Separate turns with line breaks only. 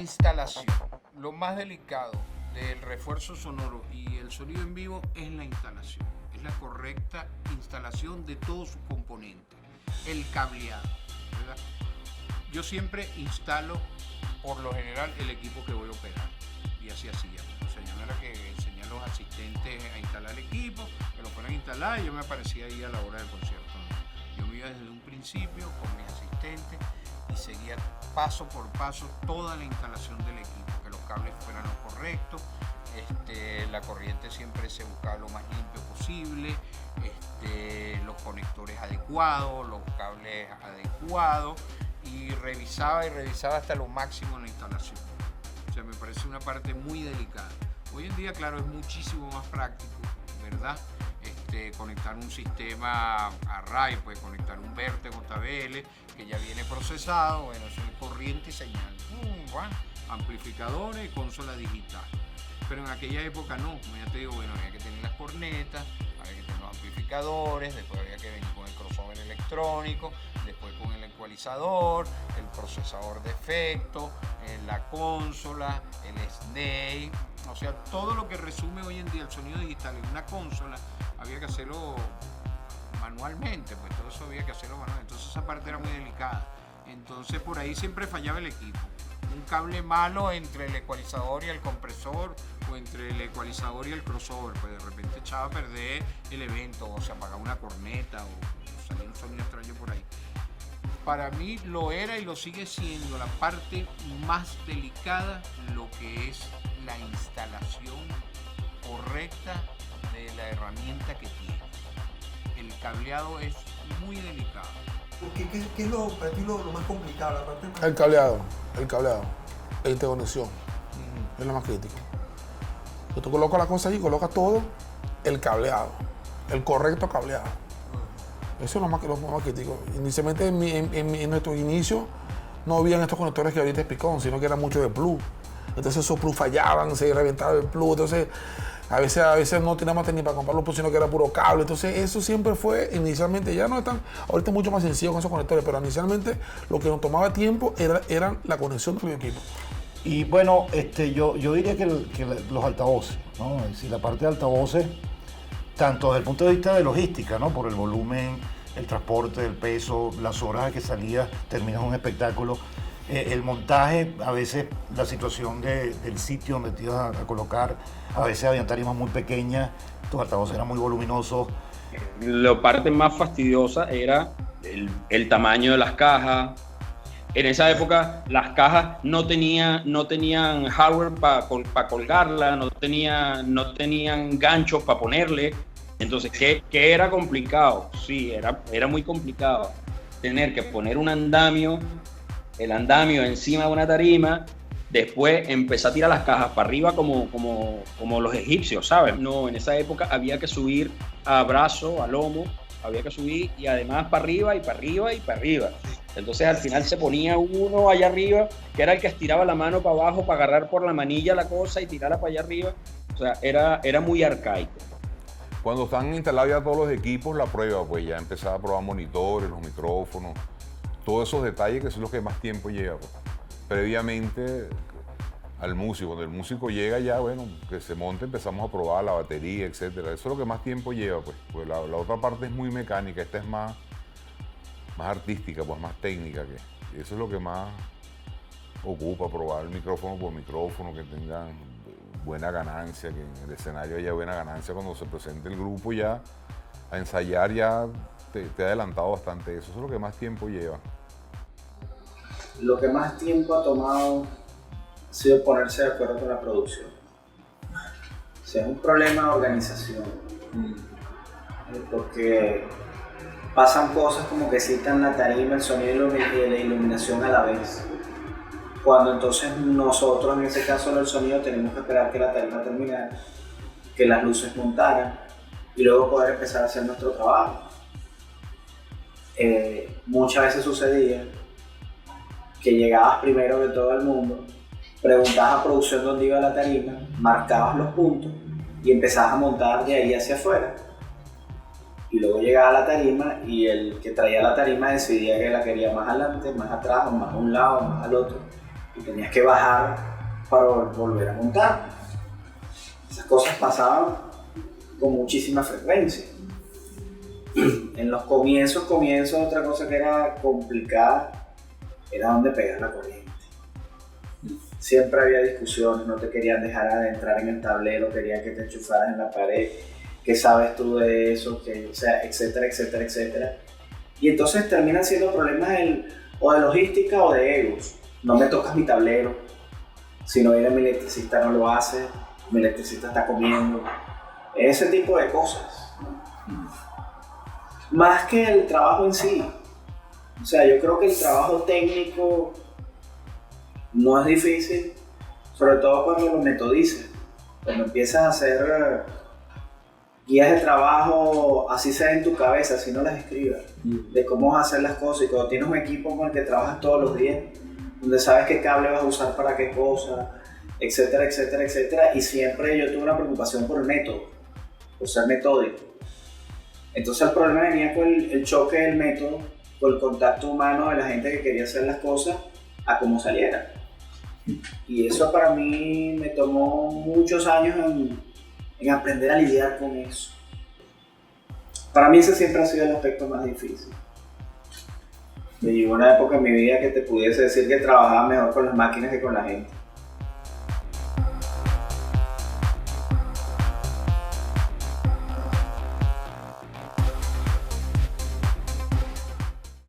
instalación. Lo más delicado del refuerzo sonoro y el sonido en vivo es la instalación. Es la correcta instalación de todos sus componentes. El cableado, ¿verdad? Yo siempre instalo, por lo general, el equipo que voy a operar. Y así hacíamos. O sea, yo no era que enseñar a los asistentes a instalar el equipo, que lo fueran a instalar y yo me aparecía ahí a la hora del concierto. ¿No? Yo me iba desde un principio con mis asistentes y seguía paso por paso toda la instalación del equipo, que los cables fueran los correctos, la corriente siempre se buscaba lo más limpio posible, los conectores adecuados, los cables adecuados, y revisaba hasta lo máximo en la instalación. O sea, me parece una parte muy delicada. Hoy en día, claro, es muchísimo más práctico, ¿verdad? Conectar un sistema array, puede conectar un vértigo JBL que ya viene procesado, bueno, eso es corriente y señal, amplificadores y consola digital. Pero en aquella época no, como ya te digo, bueno, había que tener las cornetas, había que tener los amplificadores, después había que venir con el crossover electrónico, después con el ecualizador, el procesador de efectos, la consola, el snake, o sea, todo lo que resume hoy en día el sonido digital en una consola, había que hacerlo manualmente, pues todo eso había que hacerlo manualmente, entonces esa parte era muy delicada, entonces por ahí siempre fallaba el equipo. Un cable malo entre el ecualizador y el compresor, o entre el ecualizador y el crossover, pues de repente echaba a perder el evento, o se apagaba una corneta, o salía un sonido extraño por ahí. Para mí lo era y lo sigue siendo la parte más delicada, lo que es la instalación correcta de la herramienta que tiene. El cableado es muy delicado.
¿Qué es para ti lo más complicado? La parte
El cableado, la interconexión, es lo más crítico. Tú colocas la cosa ahí, colocas todo, el cableado, el correcto cableado. Eso es lo más crítico. Inicialmente en nuestro inicio no habían estos conectores que ahorita explicó, sino que era mucho de plug. Entonces esos plug fallaban, se reventaba el plug, entonces a veces no teníamos ni para comprar los plug, sino que era puro cable. Entonces eso siempre fue, inicialmente, ya no están, ahorita es mucho más sencillo con esos conectores, pero inicialmente lo que nos tomaba tiempo era la conexión del equipo.
Y bueno, yo diría que los altavoces, ¿no? Es decir, la parte de altavoces, tanto desde el punto de vista de logística, ¿no? Por el volumen, el transporte, el peso, las horas que salías, terminas un espectáculo, el montaje, a veces la situación del sitio donde te ibas a colocar, a veces habían tarimas muy pequeñas, tus altavoces eran muy voluminosos.
La parte más fastidiosa era el tamaño de las cajas. En esa época las cajas no tenían hardware para colgarla, no tenían ganchos para ponerle. Entonces, ¿qué era complicado? Sí, era muy complicado tener que poner el andamio encima de una tarima, después empezar a tirar las cajas para arriba como los egipcios, ¿sabes? No, en esa época había que subir a brazo, a lomo, había que subir y además para arriba y para arriba y para arriba. Entonces al final se ponía uno allá arriba, que era el que estiraba la mano para abajo para agarrar por la manilla la cosa y tirarla para allá arriba. O sea, era muy arcaico.
Cuando están instalados ya todos los equipos, la prueba, pues ya empezaba a probar monitores, los micrófonos, todos esos detalles que son los que más tiempo lleva. Pues. Previamente al músico, cuando el músico llega ya, bueno, que se monte, empezamos a probar la batería, etcétera. Eso es lo que más tiempo lleva, pues la otra parte es muy mecánica, esta es más artística, pues más técnica, que eso es lo que más ocupa, probar el micrófono por micrófono, que tengan buena ganancia, que en el escenario haya buena ganancia cuando se presente el grupo, ya a ensayar ya te ha adelantado bastante eso es lo que más tiempo lleva.
Lo que más tiempo ha tomado ha sido ponerse de acuerdo con la producción. O sea, es un problema de organización, porque pasan cosas como que citan la tarima, el sonido y la iluminación a la vez. Cuando entonces nosotros, en ese caso del sonido, tenemos que esperar que la tarima terminara, que las luces montaran y luego poder empezar a hacer nuestro trabajo. Muchas veces sucedía que llegabas primero que todo el mundo, preguntabas a producción dónde iba la tarima, marcabas los puntos y empezabas a montar de ahí hacia afuera. Y luego llegaba la tarima y el que traía la tarima decidía que la quería más adelante, más atrás, o más a un lado, más al otro. y tenías que bajar para volver a montar. Esas cosas pasaban con muchísima frecuencia. En los comienzos, otra cosa que era complicada era dónde pegar la corriente. Siempre había discusiones, no te querían dejar adentrar en el tablero, querían que te enchufaras en la pared, qué sabes tú de eso, o sea, etcétera, etcétera, etcétera. Y entonces terminan siendo problemas o de logística o de egos. No me tocas mi tablero, si no viene mi electricista no lo hace, mi electricista está comiendo, ese tipo de cosas, ¿no? Más que el trabajo en sí. O sea, yo creo que el trabajo técnico no es difícil, sobre todo cuando lo metodizas, cuando empiezas a hacer guías de trabajo, así sea en tu cabeza, así no las escribas, de cómo vas a hacer las cosas, y cuando tienes un equipo con el que trabajas todos los días, donde sabes qué cable vas a usar para qué cosa, etcétera, etcétera, etcétera, y siempre yo tuve una preocupación por el método, por ser metódico. Entonces el problema venía con el choque del método, con el contacto humano de la gente que quería hacer las cosas a como saliera. Y eso para mí me tomó muchos años en aprender a lidiar con eso. Para mí ese siempre ha sido el aspecto más difícil. Me llegó una época en mi vida que te pudiese decir que trabajaba mejor con las máquinas que con la gente.